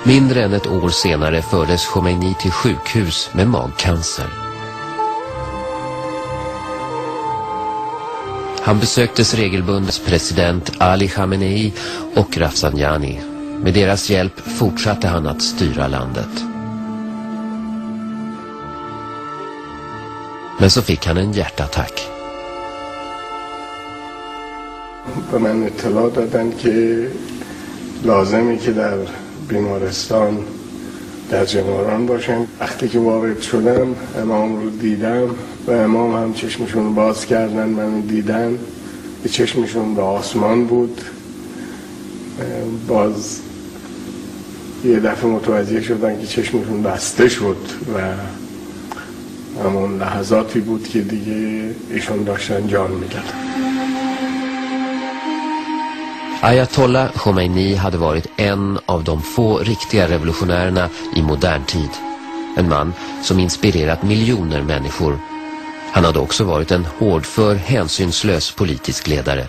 Mindre än ett år senare fördes Khomeini till sjukhus med magcancer. Han besöktes regelbundet president Ali Khamenei och Rafsanjani. Med deras hjälp fortsatte han att styra landet. Men så fick han en hjärtattack. به من اطلاع دادن که لازمی که در بیمارستان در جناران باشم. وقتی که وارد شدم امام رو دیدم و امام هم چشمشون باز کردن منو دیدن. چشمشون به آسمان بود. باز یه دفعه متوجه شدن که چشمشون بسته شد و همون لحظاتی بود که دیگه ایشون داشتن جان میدادن. Ayatollah Khomeini hade varit en av de få riktiga revolutionärerna i modern tid. En man som inspirerat miljoner människor. Han hade också varit en hårdför, hänsynslös politisk ledare.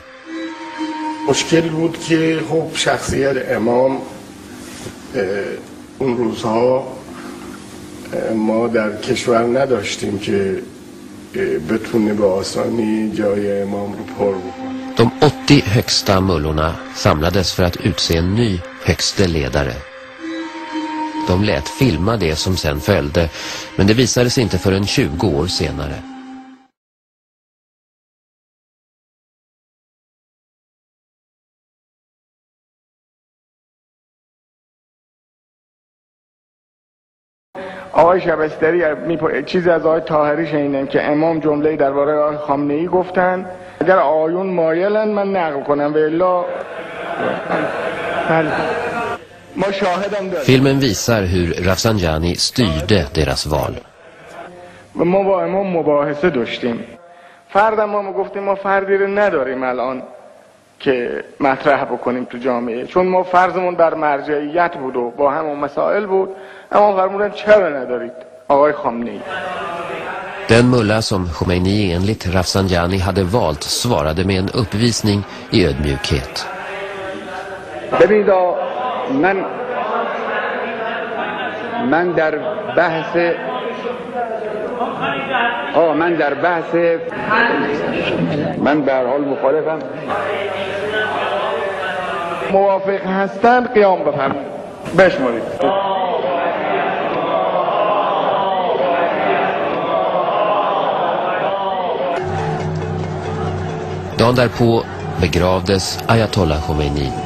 مشکل بود که خب شخصیت امام اون روزها ما در کشور نداشتیم که بتونه به آسانی جای امام رو پر بکنه. De 80 högsta mullorna samlades för att utse en ny högste ledare. De lät filma det som sen följde, men det visades inte förrän 20 år senare. آقای شبستری چیزی از آقای طاهری شنیدم که امام جمله درباره آقای خامنه‌ای گفتن اگر آیون مایلن من نقل کنم و الا ما شاهدم داریم. Filmen visar hur Rafsanjani styrde deras val. ما با امام مباحثه داشتیم. فردم ما گفتیم ما فردی رو نداریم الان که مطرح بکنیم تو جامعه، چون ما فرضمون بر مرجعیت بود و با همون مسائل بود. اما فرمودن چرا ندارید آقای خامنه‌ای؟ Den mulla som Khomeini enligt Rafsanjani hade valt svarade med en uppvisning i ödmjukhet. ببینید من در بحث من به هر حال مخالفم. موافق هستن قیام بفرمایید بشمارید. Dagen därpå begravdes Ayatollah Khomeini.